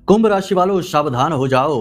कुंभ राशि वालों सावधान हो जाओ।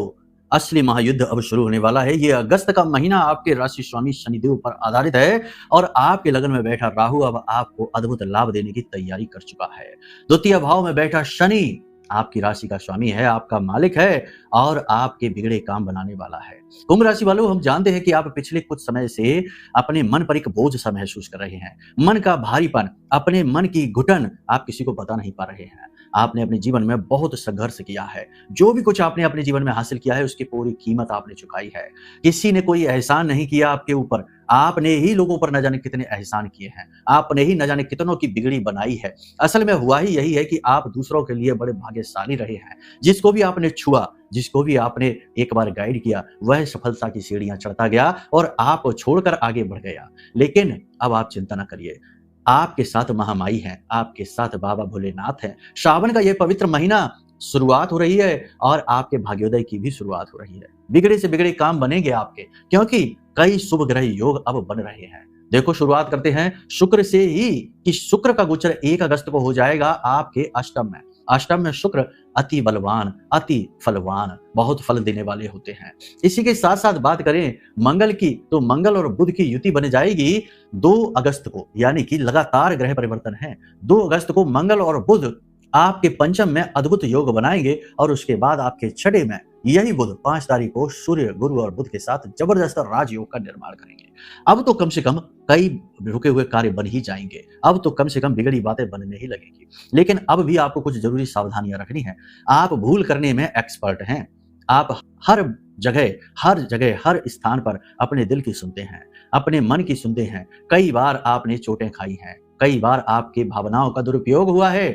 असली महायुद्ध अब शुरू होने वाला है। ये अगस्त का महीना आपके राशि स्वामी शनिदेव पर आधारित है और आपके लगन में बैठा राहु अब आपको अद्भुत लाभ देने की तैयारी कर चुका है। द्वितीय भाव में बैठा शनि आपकी राशि का स्वामी है, आपका मालिक है और आपके बिगड़े काम बनाने वाला है। कुंभ राशि वालों, हम जानते हैं कि आप पिछले कुछ समय से अपने मन पर एक बोझ सा महसूस कर रहे हैं। मन का भारीपन, अपने मन की घुटन आप किसी को बता नहीं पा रहे हैं। आपने अपने जीवन में बहुत संघर्ष किया है। जो भी कुछ आपने अपने जीवन में हासिल किया है उसकी पूरी कीमत आपने चुकाई है। किसी ने कोई एहसान नहीं किया आपके ऊपर, आपने ही लोगों पर न जाने कितने एहसान किए हैं। आपने ही न जाने कितनों की बिगड़ी बनाई है। असल में हुआ ही यही है कि आप दूसरों के लिए बड़े भाग्यशाली रहे हैं। जिसको भी आपने छुआ, जिसको भी आपने एक बार गाइड किया, वह सफलता की सीढ़ियां चढ़ता गया और आप छोड़कर आगे बढ़ गया। लेकिन अब आप चिंता न करिए, आपके साथ महामाई हैं, आपके साथ बाबा भोलेनाथ हैं। श्रावण का यह पवित्र महीना शुरुआत हो रही है और आपके भाग्योदय की भी शुरुआत हो रही है। बिगड़े से बिगड़े काम बनेंगे आपके, क्योंकि कई शुभ ग्रह योग अब बन रहे हैं। देखो, शुरुआत करते हैं शुक्र से ही कि शुक्र का गोचर 1 अगस्त को हो जाएगा आपके अष्टम में। अष्टम में शुक्र अति बलवान, अति फलवान, बहुत फल देने वाले होते हैं। इसी के साथ साथ बात करें मंगल की, तो मंगल और बुध की युति बन जाएगी 2 अगस्त को, यानी कि लगातार ग्रह परिवर्तन है। 2 अगस्त को मंगल और बुध आपके पंचम में अद्भुत योग बनाएंगे और उसके बाद आपके छठे में यही बुध 5 तारीख को सूर्य, गुरु और बुध के साथ जबरदस्त राजयोग का निर्माण करेंगे। अब तो कम से कम कई रुके हुए कार्य बन ही जाएंगे। अब तो कम से कम बिगड़ी बातें बनने ही लगेंगी। लेकिन अब भी आपको कुछ जरूरी सावधानियां रखनी है। आप भूल करने में एक्सपर्ट हैं। आप हर जगह हर स्थान पर अपने दिल की सुनते हैं, अपने मन की सुनते हैं। कई बार आपने चोटें खाई हैं, कई बार आपकी भावनाओं का दुरुपयोग हुआ है।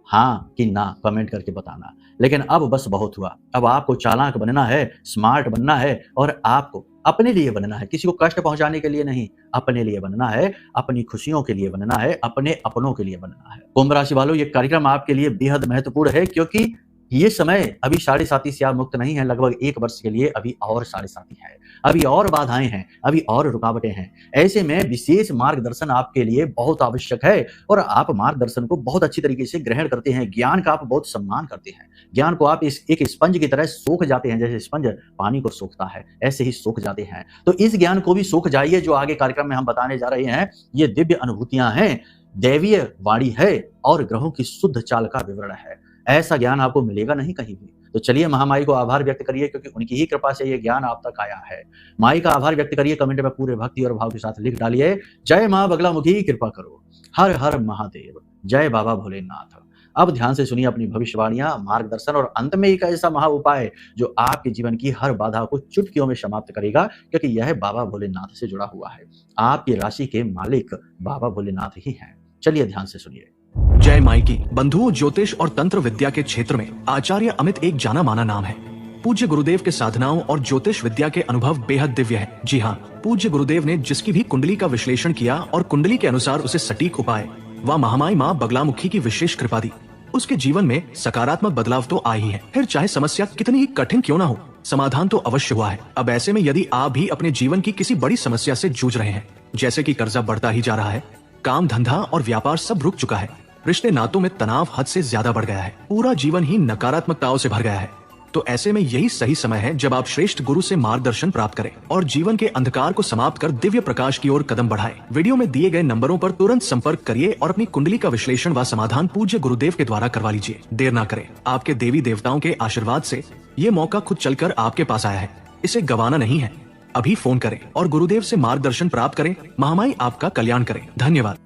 हाँ कि ना कमेंट करके बताना। लेकिन अब बस बहुत हुआ। अब आपको चालाक बनना है, स्मार्ट बनना है और आपको अपने लिए बनना है। किसी को कष्ट पहुंचाने के लिए नहीं, अपने लिए बनना है, अपनी खुशियों के लिए बनना है, अपने अपनों के लिए बनना है। कुंभ राशि वालों, ये कार्यक्रम आपके लिए बेहद महत्वपूर्ण है, क्योंकि ये समय अभी 7.5 से आप मुक्त नहीं है। लगभग 1 वर्ष के लिए अभी और 7.5 है। अभी और बाधाएं हैं, अभी और रुकावटें हैं। ऐसे में विशेष मार्गदर्शन आपके लिए बहुत आवश्यक है और आप मार्गदर्शन को बहुत अच्छी तरीके से ग्रहण करते हैं। ज्ञान का आप बहुत सम्मान करते हैं। ज्ञान को आप एक स्पंज की तरह सोख जाते हैं। जैसे स्पंज पानी को सोखता है, ऐसे ही सोख जाते हैं। तो इस ज्ञान को भी सोख जाइए जो आगे कार्यक्रम में हम बताने जा रहे हैं। ये दिव्य अनुभूतियां हैं, दैवीय वाणी है और ग्रहों की शुद्ध चाल का विवरण है। ऐसा ज्ञान आपको मिलेगा नहीं कहीं भी। तो चलिए महामाई को आभार व्यक्त करिए, क्योंकि उनकी ही कृपा से ये ज्ञान आप तक आया है। माई का आभार व्यक्त करिए, कमेंट में पूरे भक्ति और भाव के साथ लिख डालिए, जय मां बगलामुखी कृपा करो, हर हर महादेव, जय बाबा भोलेनाथ। अब ध्यान से सुनिए अपनी भविष्यवाणियां, मार्गदर्शन और अंत में एक ऐसा महा उपाय जो आपके जीवन की हर बाधा को चुटकियों में समाप्त करेगा, क्योंकि यह बाबा भोलेनाथ से जुड़ा हुआ है। आपकी राशि के मालिक बाबा भोलेनाथ ही हैं। चलिए ध्यान से सुनिए। जय माई की। बंधुओं, ज्योतिष और तंत्र विद्या के क्षेत्र में आचार्य अमित एक जाना माना नाम है। पूज्य गुरुदेव के साधनाओं और ज्योतिष विद्या के अनुभव बेहद दिव्य है। जी हाँ, पूज्य गुरुदेव ने जिसकी भी कुंडली का विश्लेषण किया और कुंडली के अनुसार उसे सटीक उपाय व महामाई माँ बगलामुखी की विशेष कृपा दी, उसके जीवन में सकारात्मक बदलाव तो आए ही है। फिर चाहे समस्या कितनी ही कठिन क्यों न हो, समाधान तो अवश्य हुआ है। अब ऐसे में यदि आप भी अपने जीवन की किसी बड़ी समस्या से जूझ रहे हैं, जैसे कि कर्जा बढ़ता ही जा रहा है, काम धंधा और व्यापार सब रुक चुका है, रिश्ते नातों में तनाव हद से ज्यादा बढ़ गया है, पूरा जीवन ही नकारात्मकताओं से भर गया है, तो ऐसे में यही सही समय है जब आप श्रेष्ठ गुरु से मार्गदर्शन प्राप्त करें और जीवन के अंधकार को समाप्त कर दिव्य प्रकाश की ओर कदम बढ़ाएं। वीडियो में दिए गए नंबरों पर तुरंत संपर्क करिए और अपनी कुंडली का विश्लेषण व समाधान पूज्य गुरुदेव के द्वारा करवा लीजिए। देर ना करें। आपके देवी देवताओं के आशीर्वाद से ये मौका खुद चलकर आपके पास आया है, इसे गंवाना नहीं है। अभी फोन करें और गुरुदेव से मार्गदर्शन प्राप्त करें। महामाई आपका कल्याण करें। धन्यवाद।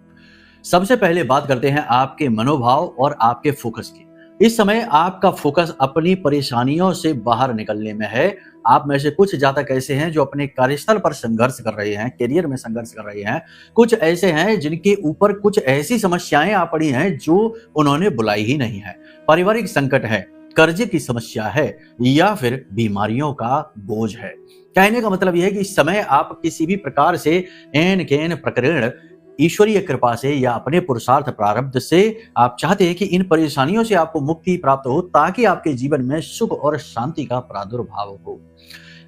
सबसे पहले बात करते हैं आपके मनोभाव और आपके फोकस की। इस समय आपका फोकस अपनी परेशानियों से बाहर निकलने में है। आप में से कुछ जातक ऐसे हैं जो अपने कार्यस्थल पर संघर्ष कर रहे हैं, करियर में संघर्ष कर रहे हैं। कुछ ऐसे हैं जिनके ऊपर कुछ ऐसी समस्याएं आ पड़ी हैं जो उन्होंने बुलाई ही नहीं है। पारिवारिक संकट है, कर्जे की समस्या है या फिर बीमारियों का बोझ है। कहने का मतलब यह है कि इस समय आप किसी भी प्रकार से एन केन प्रकरण ईश्वरीय कृपा से या अपने पुरुषार्थ प्रारब्ध से आप चाहते हैं कि इन परेशानियों से आपको मुक्ति प्राप्त हो, ताकि आपके जीवन में सुख और शांति का प्रादुर्भाव हो।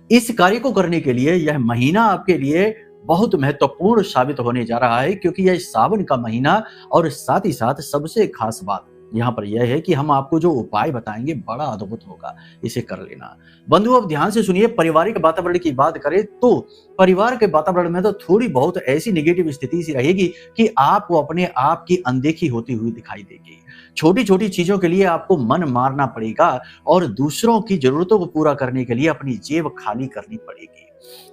इस कार्य को करने के लिए यह महीना आपके लिए बहुत महत्वपूर्ण साबित होने जा रहा है, क्योंकि यह सावन का महीना और साथ ही साथ सबसे खास बात यहाँ पर यह है कि हम आपको जो उपाय बताएंगे बड़ा अद्भुत होगा, इसे कर लेना। बंधु अब ध्यान से सुनिए, पारिवारिक वातावरण की बात करें तो परिवार के वातावरण में तो थोड़ी बहुत ऐसी नेगेटिव स्थिति सी रहेगी कि आपको अपने आप की अनदेखी होती हुई दिखाई देगी। छोटी छोटी चीजों के लिए आपको मन मारना पड़ेगा और दूसरों की जरूरतों को पूरा करने के लिए अपनी जेब खाली करनी पड़ेगी।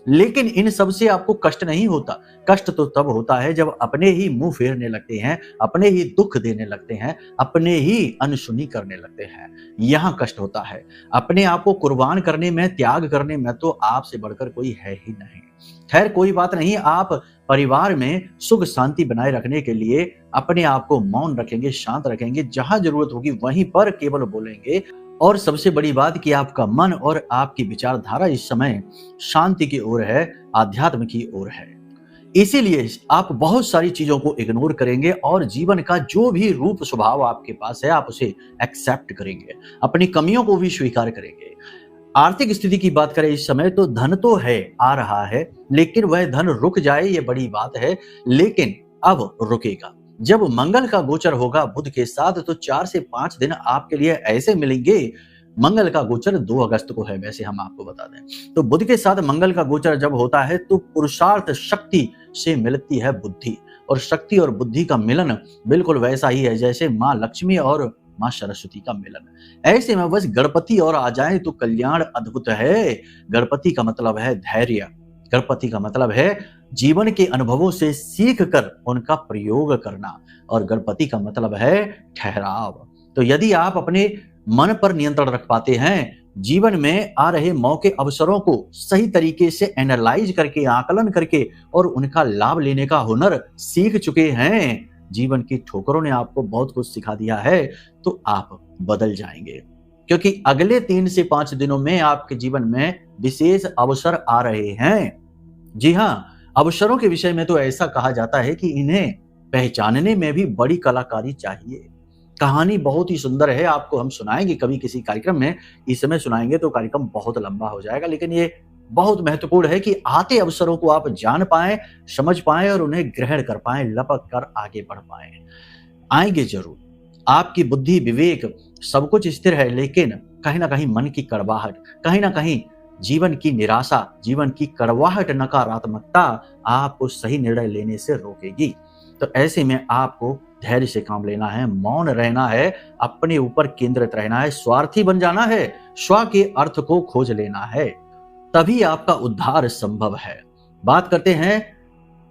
लेकिन इन सब से आपको कष्ट नहीं होता। कष्ट तो तब होता है जब अपने ही मुंह फेरने लगते हैं, अपने ही दुख देने लगते हैं, अपने ही अनसुनी करने लगते हैं, यहाँ कष्ट होता है। अपने आप को कुर्बान करने में, त्याग करने में तो आपसे बढ़कर कोई है ही नहीं। खैर कोई बात नहीं, आप परिवार में सुख शांति बनाए रखने के लिए अपने आप को मौन रखेंगे, शांत रखेंगे, जहां जरूरत होगी वहीं पर केवल बोलेंगे। और सबसे बड़ी बात कि आपका मन और आपकी विचारधारा इस समय शांति की ओर है, आध्यात्म की ओर है। इसीलिए आप बहुत सारी चीजों को इग्नोर करेंगे और जीवन का जो भी रूप स्वभाव आपके पास है आप उसे एक्सेप्ट करेंगे, अपनी कमियों को भी स्वीकार करेंगे। आर्थिक स्थिति की बात करें इस समय तो धन तो है, आ रहा है, लेकिन वह धन रुक जाए ये बड़ी बात है। लेकिन अब रुकेगा जब मंगल का गोचर होगा बुध के साथ, तो 4 से 5 दिन आपके लिए ऐसे मिलेंगे। मंगल का गोचर 2 अगस्त को है, वैसे हम आपको बता दें। तो बुध के साथ मंगल का गोचर जब होता है तो पुरुषार्थ शक्ति से मिलती है बुद्धि, और शक्ति और बुद्धि का मिलन बिल्कुल वैसा ही है जैसे माँ लक्ष्मी और माँ सरस्वती का मिलन। ऐसे में बस गणपति और आ जाए तो कल्याण अद्भुत है। गणपति का मतलब है धैर्य, गणपति का मतलब है जीवन के अनुभवों से सीख कर उनका प्रयोग करना, और गणपति का मतलब है ठहराव। तो यदि आप अपने मन पर नियंत्रण रख पाते हैं, जीवन में आ रहे मौके अवसरों को सही तरीके से एनालाइज करके, आकलन करके और उनका लाभ लेने का हुनर सीख चुके हैं, जीवन की ठोकरों ने आपको बहुत कुछ सिखा दिया है, तो आप बदल जाएंगे। क्योंकि अगले 3 से 5 दिनों में आपके जीवन में विशेष अवसर आ रहे हैं। जी हाँ, अवसरों के विषय में तो ऐसा कहा जाता है कि इन्हें पहचानने में भी बड़ी कलाकारी चाहिए। कहानी बहुत ही सुंदर है, आपको हम सुनाएंगे कभी किसी कार्यक्रम में। इस समय सुनाएंगे तो कार्यक्रम बहुत लंबा हो जाएगा, लेकिन ये बहुत महत्वपूर्ण है कि आते अवसरों को आप जान पाएं, समझ पाएं और उन्हें ग्रहण कर पाएं, लपक कर आगे बढ़ पाएं। आएंगे जरूर। आपकी बुद्धि, विवेक सब कुछ स्थिर है, लेकिन कहीं ना कहीं मन की कड़वाहट, कहीं ना कहीं जीवन की निराशा, जीवन की कड़वाहट, नकारात्मकता आपको सही निर्णय लेने से रोकेगी। तो ऐसे में आपको धैर्य से काम लेना है, मौन रहना है, अपने ऊपर केंद्रित रहना है, स्वार्थी बन जाना है, स्व के अर्थ को खोज लेना है, तभी आपका उद्धार संभव है। बात करते हैं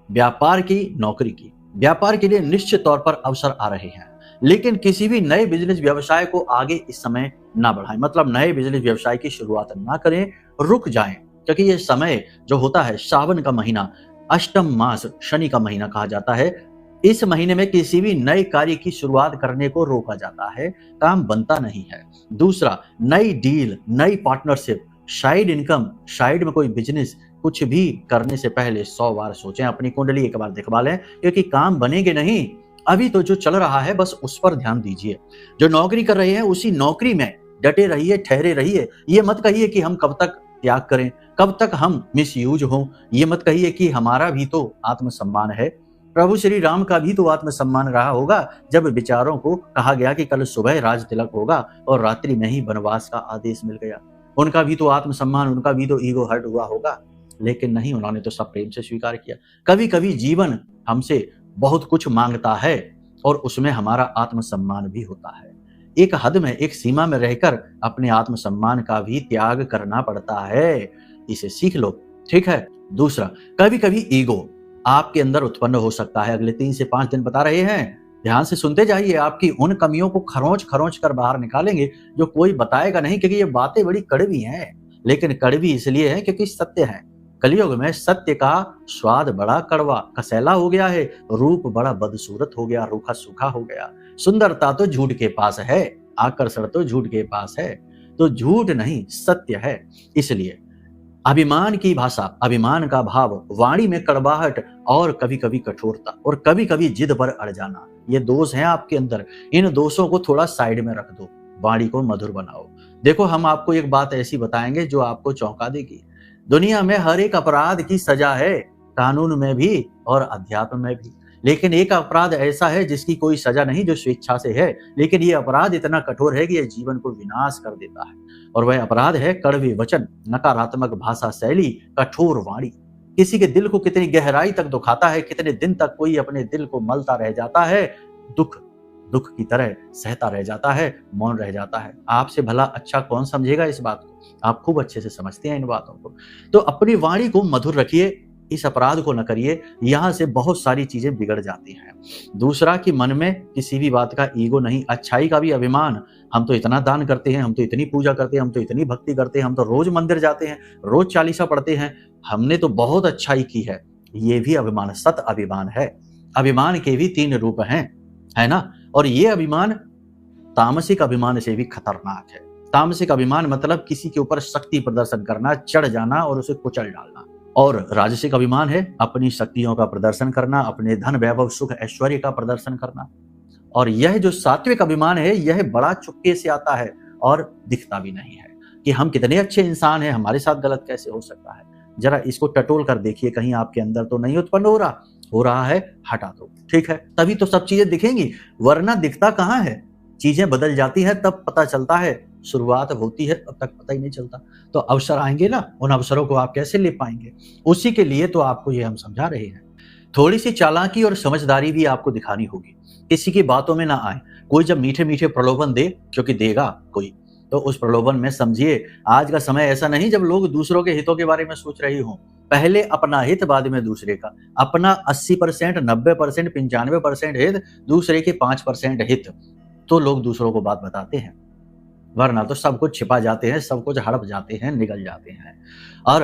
व्यापार की, नौकरी की। व्यापार के लिए निश्चित तौर पर अवसर आ रहे हैं, लेकिन किसी भी नए बिजनेस व्यवसाय को आगे इस समय ना बढ़ाएं। मतलब नए बिजनेस व्यवसाय की शुरुआत ना करें, रुक जाएं, क्योंकि ये समय जो होता है सावन का महीना, अष्टम मास, शनि का महीना कहा जाता है। इस महीने में किसी भी नए कार्य की शुरुआत करने को रोका जाता है, काम बनता नहीं है। दूसरा, नई डील, नई पार्टनरशिप, साइड इनकम, साइड में कोई बिजनेस, कुछ भी करने से पहले 100 बार सोचें, अपनी कुंडली एक बार दिखवा लें, क्योंकि काम बनेंगे नहीं। अभी तो जो चल रहा है बस उस पर ध्यान दीजिए। जो नौकरी कर रहे हैं उसी नौकरी में डटे रहिए, ठहरे रहिए। ये मत कहिए कि हम कब तक त्याग करें, कब तक हम मिसयूज हों। ये मत कहिए कि हमारा भी तो आत्मसम्मान है। प्रभु श्री राम का भी तो आत्मसम्मान रहा होगा जब विचारों को कहा गया कि कल सुबह राज तिलक होगा और रात्रि में ही वनवास का आदेश मिल गया। उनका भी तो आत्मसम्मान, उनका भी तो ईगो हर्ट हुआ होगा, लेकिन नहीं, उन्होंने तो सब प्रेम से स्वीकार किया। कभी कभी जीवन हमसे बहुत कुछ मांगता है और उसमें हमारा आत्मसम्मान भी होता है। एक हद में, एक सीमा में रहकर अपने आत्मसम्मान का भी त्याग करना पड़ता है। इसे सीख लो, ठीक है। दूसरा, कभी कभी ईगो आपके अंदर उत्पन्न हो सकता है। अगले 3 से 5 दिन बता रहे हैं, ध्यान से सुनते जाइए। आपकी उन कमियों को खरोंच खरोंच कर बाहर निकालेंगे जो कोई बताएगा नहीं, क्योंकि ये बातें बड़ी कड़वी हैं, लेकिन कड़वी इसलिए है क्योंकि सत्य है। कलयुग में सत्य का स्वाद बड़ा कड़वा, कसैला हो गया है, रूप बड़ा बदसूरत हो गया, रूखा सूखा हो गया। सुंदरता तो झूठ के पास है, आकर्षण तो झूठ के पास है, तो झूठ नहीं सत्य है। इसलिए अभिमान की भाषा, अभिमान का भाव, वाणी में कड़वाहट और कभी कभी कठोरता और कभी कभी जिद पर अड़ जाना, ये दोष हैं आपके अंदर। इन दोषों को थोड़ा साइड में रख दो, वाणी को मधुर बनाओ। देखो, हम आपको एक बात ऐसी बताएंगे जो आपको चौंका देगी। दुनिया में हर एक अपराध की सजा है, कानून में भी और अध्यात्म में भी, लेकिन एक अपराध ऐसा है जिसकी कोई सजा नहीं, जो स्वेच्छा से है, लेकिन ये अपराध इतना कठोर है कि यह जीवन को विनाश कर देता है। और वह अपराध है कड़वे वचन, नकारात्मक भाषा शैली, कठोर वाणी। किसी के दिल को कितनी गहराई तक दुखाता है, कितने दिन तक कोई अपने दिल को मलता रह जाता है, दुख दुख की तरह सहता रह जाता है, मौन रह जाता है। आपसे भला अच्छा कौन समझेगा इस बात को? आप खूब अच्छे से समझते हैं इन बातों को। तो अपनी वाणी को मधुर रखिए, इस अपराध को न करिए, यहां से बहुत सारी चीजें बिगड़ जाती हैं। दूसरा कि मन में किसी भी बात का ईगो नहीं, अच्छाई का भी अभिमान। हम तो इतना दान करते हैं, हम तो इतनी पूजा करते हैं, हम तो इतनी भक्ति करते हैं, हम तो रोज मंदिर जाते हैं, रोज चालीसा पढ़ते हैं, हमने तो बहुत अच्छाई की है। ये भी अभिमान, सत अभिमान है। अभिमान के भी 3 रूप हैं, है ना? और ये अभिमान तामसिक अभिमान से भी खतरनाक है। तामसिक अभिमान मतलब किसी के ऊपर शक्ति प्रदर्शन करना, चढ़ जाना और उसे कुचल डालना। और राजसिक अभिमान है अपनी शक्तियों का प्रदर्शन करना, अपने धन वैभव सुख ऐश्वर्य का प्रदर्शन करना। और यह जो सात्विक अभिमान है, यह बड़ा चुपके से आता है और दिखता भी नहीं है कि हम कितने अच्छे इंसान हैं, हमारे साथ गलत कैसे हो सकता है। जरा इसको टटोल कर देखिए, कहीं आपके अंदर तो नहीं उत्पन्न हो रहा है, हटा दो, ठीक है? तभी तो सब चीजें दिखेंगी, वरना दिखता कहाँ है। चीजें बदल जाती है तब पता चलता है, शुरुआत होती है तब तक पता ही नहीं चलता। तो अवसर आएंगे ना, उन अवसरों को आप कैसे ले पाएंगे? उसी के लिए तो आपको ये हम समझा रहे हैं। थोड़ी सी चालाकी और समझदारी भी आपको दिखानी होगी, किसी की बातों में ना आए। कोई जब मीठे मीठे प्रलोभन दे, क्योंकि देगा कोई, तो उस प्रलोभन में समझिए आज का समय ऐसा नहीं जब लोग दूसरों के हितों के बारे में सोच रही हों। पहले अपना हित, बाद में दूसरे का। अपना 80%, 90%, 95% हित, दूसरे के 5% हित, तो लोग दूसरों को बात बताते हैं। वरना तो सब कुछ छिपा जाते हैं, सब कुछ हड़प जाते हैं, निगल जाते हैं। और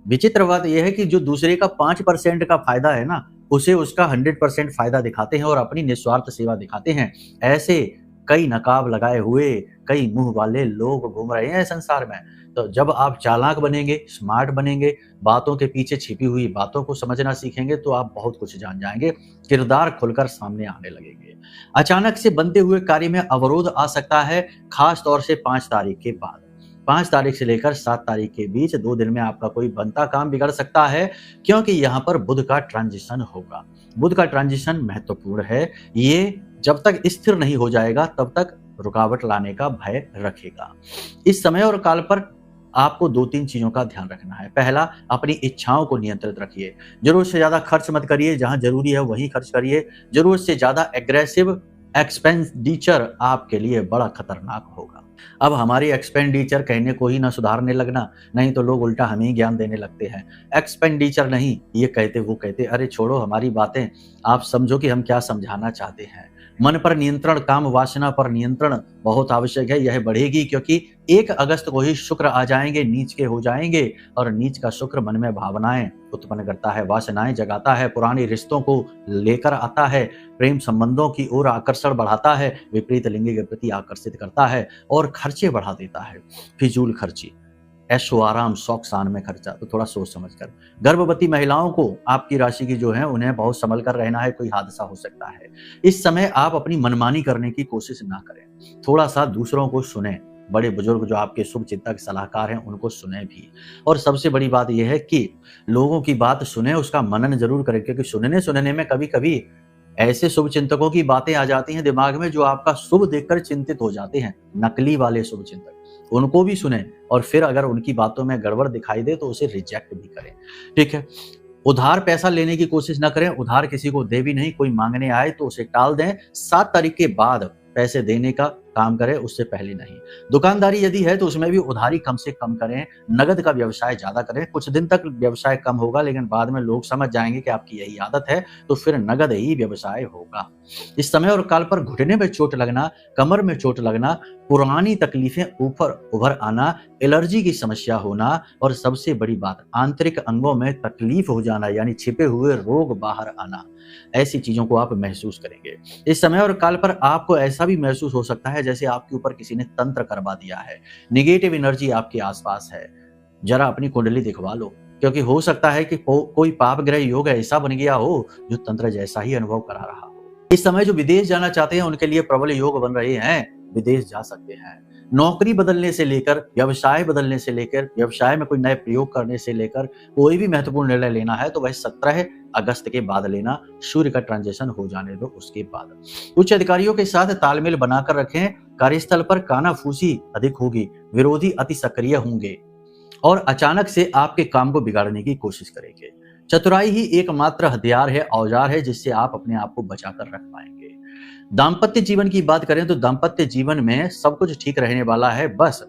विचित्र बात यह है कि जो दूसरे का 5% का फायदा है ना, उसे उसका 100% फायदा दिखाते हैं और अपनी निस्वार्थ सेवा दिखाते हैं। ऐसे कई नकाब लगाए हुए, कई मुंह वाले लोग घूम रहे हैं संसार में। तो जब आप चालाक बनेंगे, स्मार्ट बनेंगे, बातों के पीछे छिपी हुई बातों को समझना सीखेंगे, तो आप बहुत कुछ जान जाएंगे, किरदार खुलकर सामने आने लगेंगे। अचानक से बनते हुए कार्य में अवरोध आ सकता है, खास तौर से 5 तारीख के बाद। 5 तारीख से लेकर 7 तारीख के बीच 2 दिन में आपका कोई बनता काम बिगड़ सकता है, क्योंकि यहाँ पर बुध का ट्रांजिशन होगा। बुध का ट्रांजिशन महत्वपूर्ण है। ये जब तक स्थिर नहीं हो जाएगा तब तक रुकावट लाने का भय रखेगा। इस समय और काल पर आपको 2-3 चीजों का ध्यान रखना है। पहला, अपनी इच्छाओं को नियंत्रित रखिए। जरूरत से ज्यादा खर्च मत करिए, जहां जरूरी है वहीं खर्च करिए। जरूरत से ज्यादा एग्रेसिव एक्सपेंडिचर आपके लिए बड़ा खतरनाक होगा। अब हमारी एक्सपेंडिचर कहने को ही ना सुधारने लगना, नहीं तो लोग उल्टा हमें ही ज्ञान देने लगते हैं। एक्सपेंडिचर नहीं, ये कहते वो कहते, अरे छोड़ो हमारी बातें, आप समझो कि हम क्या समझाना चाहते हैं। मन पर नियंत्रण, काम वासना पर नियंत्रण बहुत आवश्यक है। यह बढ़ेगी क्योंकि 1 अगस्त को ही शुक्र आ जाएंगे, नीच के हो जाएंगे। और नीच का शुक्र मन में भावनाएं उत्पन्न करता है, वासनाएं जगाता है, पुराने रिश्तों को लेकर आता है, प्रेम संबंधों की ओर आकर्षण बढ़ाता है, विपरीत लिंग के प्रति आकर्षित करता है और खर्चे बढ़ा देता है। फिजूल खर्ची, ऐशो आराम, शौक शान में खर्चा, तो थोड़ा सोच समझ कर। गर्भवती महिलाओं को आपकी राशि की जो है उन्हें बहुत संभल कर रहना है, कोई हादसा हो सकता है। इस समय आप अपनी मनमानी करने की कोशिश ना करें, थोड़ा सा दूसरों को सुने। बड़े बुजुर्ग जो आपके शुभ चिंतक सलाहकार हैं उनको सुने भी। और सबसे बड़ी बात यह है कि लोगों की बात सुने, उसका मनन जरूर करें, क्योंकि सुनने में कभी कभी ऐसे शुभ चिंतकों की बातें आ जाती हैं दिमाग में जो आपका शुभ देखकर चिंतित हो जाते हैं। नकली वाले शुभ चिंतक, उनको भी सुने और फिर अगर उनकी बातों में गड़बड़ दिखाई दे तो उसे रिजेक्ट भी करें, ठीक है? उधार पैसा लेने की कोशिश ना करें, उधार किसी को दे भी नहीं। कोई मांगने आए तो उसे टाल दें। 7 तारीख के बाद पैसे देने का काम करें, उससे पहले नहीं। दुकानदारी यदि है तो उसमें भी उधारी कम से कम करें, नगद का व्यवसाय ज्यादा करें। कुछ दिन तक व्यवसाय कम होगा, लेकिन बाद में लोग समझ जाएंगे कि आपकी यही आदत है, तो फिर नगद ही व्यवसाय होगा। इस समय और काल पर घुटने में चोट लगना, कमर में चोट लगना, पुरानी तकलीफें ऊपर उभर आना, एलर्जी की समस्या होना और सबसे बड़ी बात आंतरिक अंगों में तकलीफ हो जाना, यानी छिपे हुए रोग बाहर आना, ऐसी चीजों को आप महसूस करेंगे। इस समय और काल पर आपको ऐसा भी महसूस हो सकता है जैसे आपके ऊपर किसी ने तंत्र करवा दिया है, निगेटिव एनर्जी आपके आसपास है। जरा अपनी कुंडली दिखवा लो, क्योंकि हो सकता है कि कोई पाप ग्रह योग ऐसा बन गया हो जो तंत्र जैसा ही अनुभव करा रहा हो। इस समय जो विदेश जाना चाहते हैं उनके लिए प्रबल योग बन रहे हैं। विदेश जा सकते हैं। नौकरी बदलने से लेकर, व्यवसाय बदलने से लेकर, व्यवसाय में कोई नए प्रयोग करने से लेकर कोई भी महत्वपूर्ण निर्णय लेना है तो वह 17 अगस्त के बाद लेना, सूर्य का ट्रांजिशन हो जाने दो उसके बाद। उच्च अधिकारियों के साथ तालमेल बनाकर रखें, कार्यस्थल पर कानाफूसी अधिक होगी, विरोधी अति सक्रिय होंगे और अचानक से आपके काम को बिगाड़ने की कोशिश करेंगे। चतुराई ही एकमात्र हथियार है, औजार है जिससे आप अपने आप को बचाकर रख पाएंगे। दाम्पत्य जीवन की बात करें तो दाम्पत्य जीवन में सब कुछ ठीक रहने वाला है, बस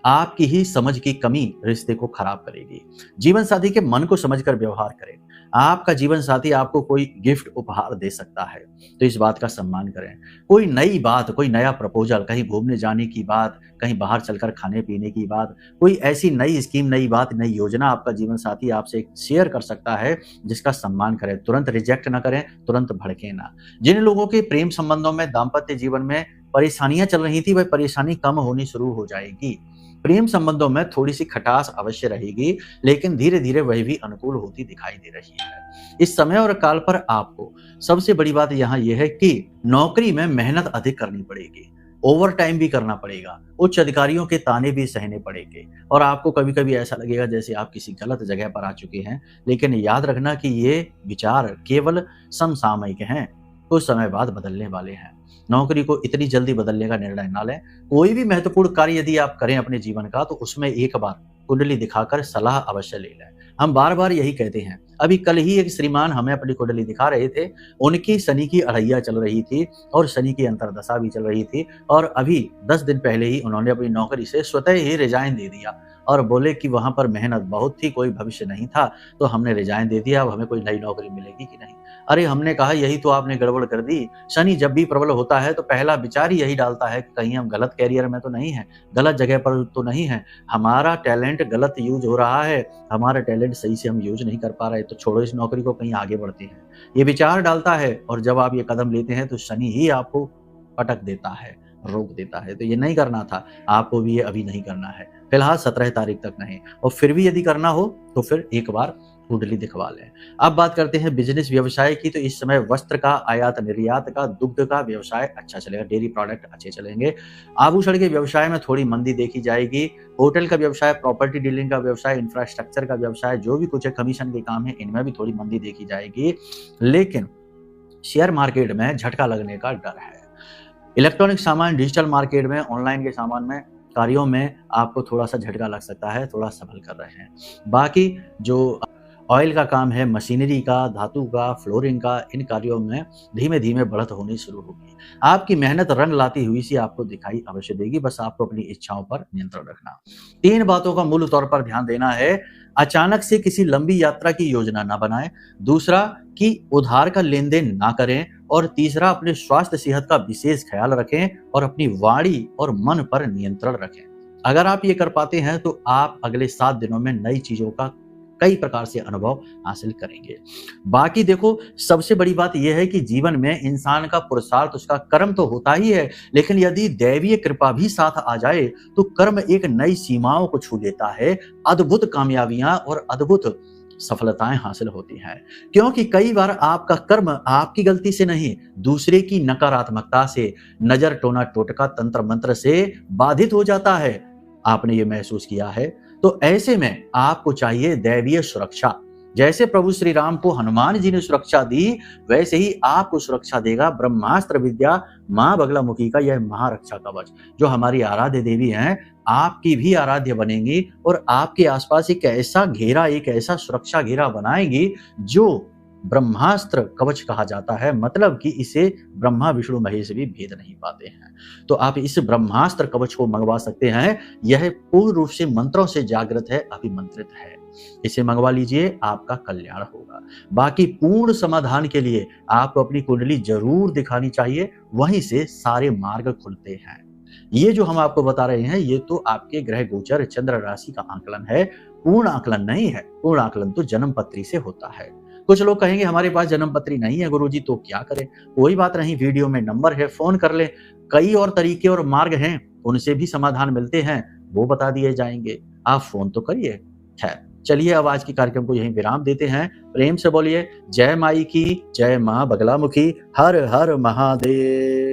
आपकी ही समझ की कमी रिश्ते को खराब करेगी। जीवन साथी के मन को समझकर व्यवहार करें। आपका जीवन साथी आपको कोई गिफ्ट उपहार दे सकता है, तो इस बात का सम्मान करें। कोई नई बात, कोई नया प्रपोजल, कहीं घूमने जाने की बात, कहीं बाहर चलकर खाने पीने की बात, कोई ऐसी नई स्कीम, नई बात, नई योजना आपका जीवन साथी आपसे शेयर कर सकता है जिसका सम्मान करें। तुरंत रिजेक्ट ना करें, तुरंत भड़के ना। जिन लोगों के प्रेम संबंधों में, दाम्पत्य जीवन में परेशानियां चल रही थी, वह परेशानी कम होनी शुरू हो जाएगी। प्रेम संबंधों में थोड़ी सी खटास अवश्य रहेगी, लेकिन धीरे धीरे वह भी अनुकूल होती दिखाई दे रही है। इस समय और काल पर आपको सबसे बड़ी बात यहाँ यह है कि नौकरी में मेहनत अधिक करनी पड़ेगी, ओवर टाइम भी करना पड़ेगा, उच्च अधिकारियों के ताने भी सहने पड़ेंगे और आपको कभी कभी ऐसा लगेगा जैसे आप किसी गलत जगह पर आ चुके हैं। लेकिन याद रखना कि ये विचार केवल समसामयिक हैं, कुछ समय बाद बदलने वाले हैं। नौकरी को इतनी जल्दी बदलने का निर्णय ना लें। कोई भी महत्वपूर्ण कार्य यदि आप करें अपने जीवन का तो उसमें एक बार कुंडली दिखाकर सलाह अवश्य ले लें। हम बार बार यही कहते हैं। अभी कल ही एक श्रीमान हमें अपनी कुंडली दिखा रहे थे, उनकी शनि की अढ़ैया चल रही थी और शनि की अंतर्दशा भी चल रही थी और अभी 10 दिन पहले ही उन्होंने अपनी नौकरी से स्वतः ही रिजाइन दे दिया और बोले कि वहां पर मेहनत बहुत थी, कोई भविष्य नहीं था, तो हमने रिजाइन दे दिया, अब हमें कोई नई नौकरी मिलेगी कि नहीं। अरे हमने कहा यही तो आपने गड़बड़ कर दी। शनि जब भी प्रबल होता है तो पहला विचार ही यही डालता है कि कहीं हम गलत कैरियर में तो नहीं है, गलत जगह पर तो नहीं है, हमारा टैलेंट गलत यूज हो रहा है, हमारा टैलेंट सही से हम यूज नहीं कर पा रहे, तो छोड़ो इस नौकरी को, कहीं आगे बढ़ते हैं। ये विचार डालता है और जब आप ये कदम लेते हैं तो शनि ही आपको पटक देता है, रोक देता है। तो ये नहीं करना था आपको, भी ये अभी नहीं करना है, फिलहाल 17 तारीख तक नहीं, और फिर भी यदि करना हो तो फिर एक बार कुंडली दिखवा लें। अब बात करते हैं बिजनेस व्यवसाय की। तो इस समय वस्त्र का, आयात निर्यात का, दुग्ध का व्यवसाय अच्छा चलेगा, डेयरी प्रोडक्ट अच्छे चलेंगे। आभूषण के व्यवसाय में थोड़ी मंदी देखी जाएगी। होटल का व्यवसाय, प्रॉपर्टी डीलिंग का व्यवसाय, इंफ्रास्ट्रक्चर का व्यवसाय, जो भी कुछ है कमीशन के काम है, इनमें भी थोड़ी मंदी देखी जाएगी। लेकिन शेयर मार्केट में झटका लगने का डर है। इलेक्ट्रॉनिक सामान, डिजिटल मार्केट में, ऑनलाइन के सामान में, कार्यों में आपको थोड़ा सा झटका लग सकता है, थोड़ा संभल कर रहे हैं। बाकी जो ऑयल का काम है, मशीनरी का, धातु का, फ्लोरिंग का, इन कार्यों में धीमे धीमे बढ़त होनी शुरू होगी। आपकी मेहनत रंग लाती हुई सी आपको दिखाई अवश्य देगी, बस आपको अपनी इच्छाओं पर नियंत्रण रखना। 3 बातों का मूल तौर पर ध्यान देना है। अचानक से किसी लंबी यात्रा की योजना ना बनाएं। दूसरा कि उधार का लेन देन ना करें। और तीसरा, अपने स्वास्थ्य सेहत का विशेष ख्याल रखें और अपनी वाणी और मन पर नियंत्रण रखें। अगर आप ये कर पाते हैं तो आप अगले 7 दिनों में नई चीजों का कई प्रकार से अनुभव हासिल करेंगे। बाकी देखो, सबसे बड़ी बात यह है कि जीवन में इंसान का पुरुषार्थ, उसका कर्म तो होता ही है, लेकिन यदि दैवीय कृपा भी साथ आ जाए तो कर्म एक नई सीमाओं को छू लेता है। अद्भुत कामयाबियां और अद्भुत सफलताएं हासिल होती हैं, क्योंकि कई बार आपका कर्म आपकी गलती से नहीं, दूसरे की नकारात्मकता से, नजर, टोना, टोटका, तंत्र मंत्र से बाधित हो जाता है। आपने ये महसूस किया है? तो ऐसे में आपको चाहिए दैवीय सुरक्षा। जैसे प्रभु श्री राम को हनुमान जी ने सुरक्षा दी, वैसे ही आपको सुरक्षा देगा ब्रह्मास्त्र विद्या मां बगलामुखी का यह महारक्षा कवच, जो हमारी आराध्य देवी हैं, आपकी भी आराध्य बनेंगी और आपके आसपास एक ऐसा घेरा, एक ऐसा सुरक्षा घेरा बनाएंगी जो ब्रह्मास्त्र कवच कहा जाता है। मतलब कि इसे ब्रह्मा, विष्णु, महेश भी भेद नहीं पाते हैं। तो आप इस ब्रह्मास्त्र कवच को मंगवा सकते हैं। यह पूर्ण रूप से मंत्रों से जागृत है, अभिमंत्रित है। इसे मंगवा लीजिए, आपका कल्याण होगा। बाकी पूर्ण समाधान के लिए आपको अपनी कुंडली जरूर दिखानी चाहिए, वहीं से सारे मार्ग खुलते हैं। ये जो हम आपको बता रहे हैं, ये तो आपके ग्रह गोचर, चंद्र राशि का आकलन है, पूर्ण आकलन नहीं है। पूर्ण आकलन तो जन्म पत्री से होता है। कुछ लोग कहेंगे हमारे पास जन्म पत्री नहीं है गुरुजी, तो क्या करें? कोई बात नहीं, वीडियो में नंबर है, फोन कर ले। कई और तरीके और मार्ग हैं, उनसे भी समाधान मिलते हैं, वो बता दिए जाएंगे। आप फोन तो करिए। खैर, चलिए अब आज के कार्यक्रम को यहीं विराम देते हैं। प्रेम से बोलिए जय माई की, जय मां बगलामुखी, हर हर महादेव।